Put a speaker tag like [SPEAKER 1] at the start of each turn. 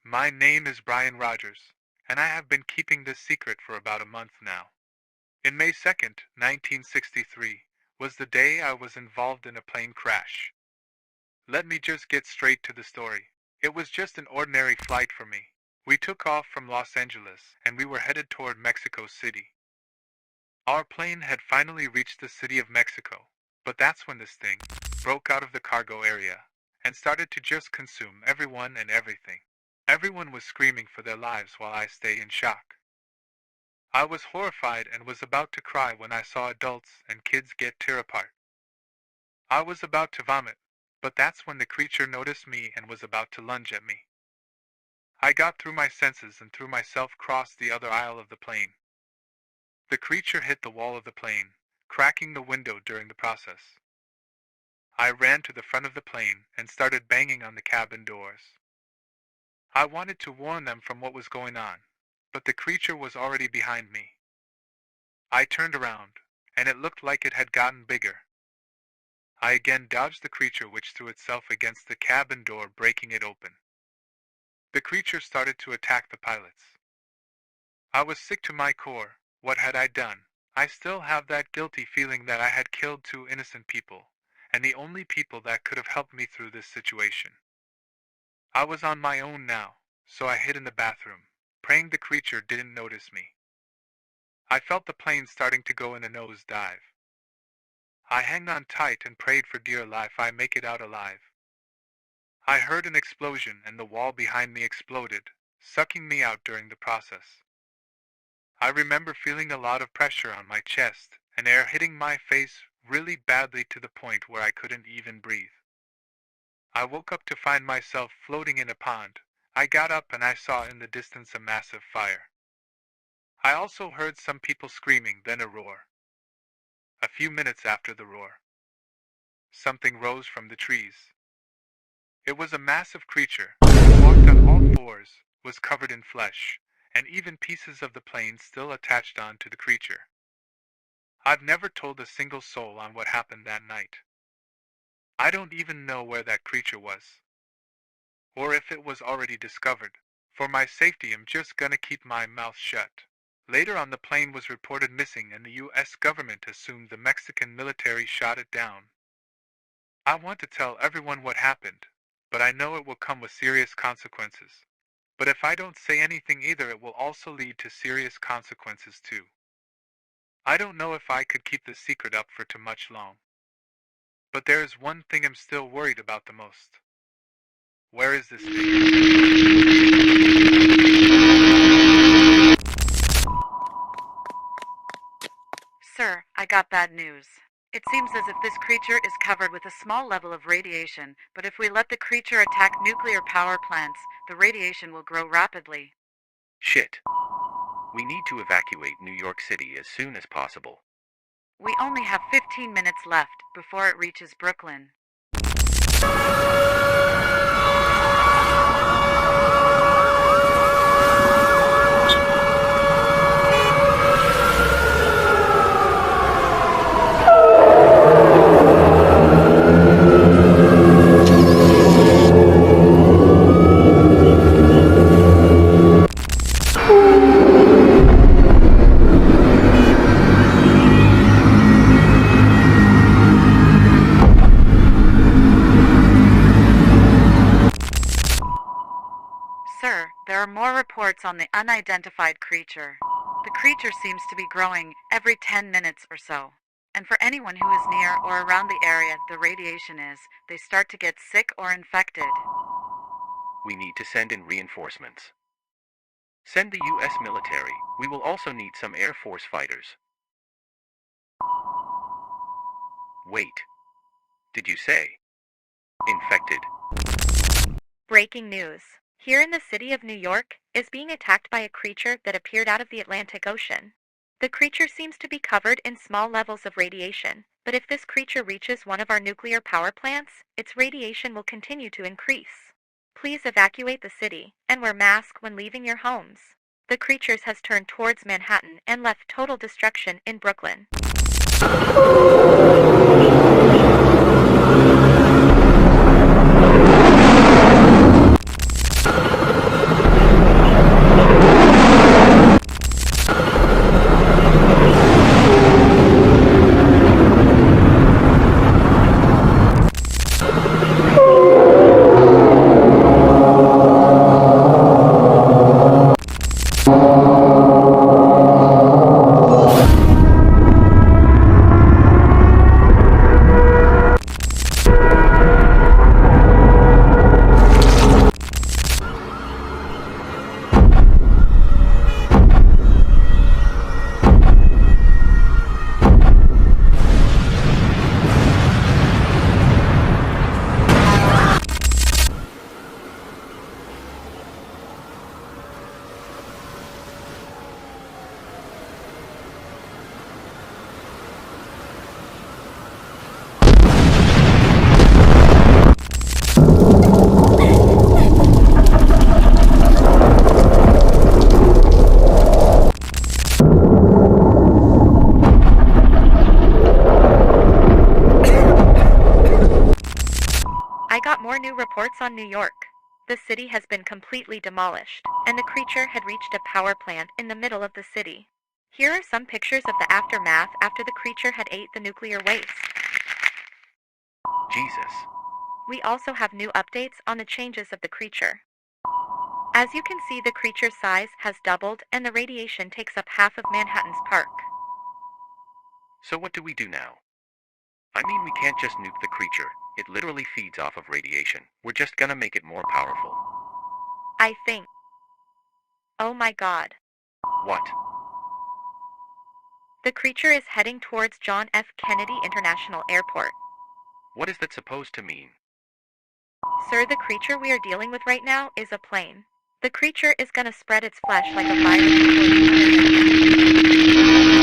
[SPEAKER 1] My name is Brian Rogers, and I have been keeping this secret for about a month now. In May 2nd, 1963, was the day I was involved in a plane crash. Let me just get straight to the story. It was just an ordinary flight for me. We took off from Los Angeles, and we were headed toward Mexico City. Our plane had finally reached the city of Mexico, but that's when this thing broke out of the cargo area and started to just consume everyone and everything. Everyone was screaming for their lives while I stayed in shock. I was horrified and was about to cry when I saw adults and kids get tear apart. I was about to vomit, but that's when the creature noticed me and was about to lunge at me. I got through my senses and threw myself across the other aisle of the plane. The creature hit the wall of the plane, cracking the window during the process. I ran to the front of the plane and started banging on the cabin doors. I wanted to warn them from what was going on, but the creature was already behind me. I turned around, and it looked like it had gotten bigger. I again dodged the creature, which threw itself against the cabin door, breaking it open. The creature started to attack the pilots. I was sick to my core. What had I done? I still have that guilty feeling that I had killed two innocent people, and the only people that could have helped me through this situation. I was on my own now, so I hid in the bathroom, praying the creature didn't notice me. I felt the plane starting to go in a nosedive. I hung on tight and prayed for dear life I make it out alive. I heard an explosion and the wall behind me exploded, sucking me out during the process. I remember feeling a lot of pressure on my chest and air hitting my face really badly to the point where I couldn't even breathe. I woke up to find myself floating in a pond. I got up and I saw in the distance a massive fire. I also heard some people screaming, then a roar. A few minutes after the roar, something rose from the trees. It was a massive creature. It walked on all fours, was covered in flesh, and even pieces of the plane still attached on to the creature. I've never told a single soul on what happened that night. I don't even know where that creature was, or if it was already discovered. For my safety, I'm just gonna keep my mouth shut. Later on, the plane was reported missing and the US government assumed the Mexican military shot it down. I want to tell everyone what happened, but I know it will come with serious consequences. But if I don't say anything either, it will also lead to serious consequences too. I don't know if I could keep this secret up for too much long. But there is one thing I'm still worried about the most. Where is this thing?
[SPEAKER 2] Sir, I got bad news. It seems as if this creature is covered with a small level of radiation, but if we let the creature attack nuclear power plants, the radiation will grow rapidly.
[SPEAKER 3] Shit. We need to evacuate New York City as soon as possible.
[SPEAKER 2] We only have 15 minutes left before it reaches Brooklyn. Sir, there are more reports on the unidentified creature. The creature seems to be growing every 10 minutes or so. And for anyone who is near or around the area the radiation is, they start to get sick or infected.
[SPEAKER 3] We need to send in reinforcements. Send the US military. We will also need some Air Force fighters. Wait. Did you say infected?
[SPEAKER 4] Breaking news. Here in the city of New York is being attacked by a creature that appeared out of the Atlantic Ocean. The creature seems to be covered in small levels of radiation, but if this creature reaches one of our nuclear power plants, its radiation will continue to increase. Please evacuate the city and wear masks when leaving your homes. The creature has turned towards Manhattan and left total destruction in Brooklyn. more new reports on New York. The city has been completely demolished, and the creature had reached a power plant in the middle of the city. Here are some pictures of the aftermath after the creature had ate the nuclear waste.
[SPEAKER 3] Jesus.
[SPEAKER 4] We also have new updates on the changes of the creature. As you can see, the creature's size has doubled and the radiation takes up half of Manhattan's park.
[SPEAKER 3] So what do we do now? I mean, we can't just nuke the creature. It literally feeds off of radiation. We're just gonna make it more powerful.
[SPEAKER 4] I think. Oh my god.
[SPEAKER 3] What?
[SPEAKER 4] The creature is heading towards John F. Kennedy International Airport.
[SPEAKER 3] What is that supposed to mean?
[SPEAKER 4] Sir, the creature we are dealing with right now is a plane. The creature is gonna spread its flesh like a virus before you know it.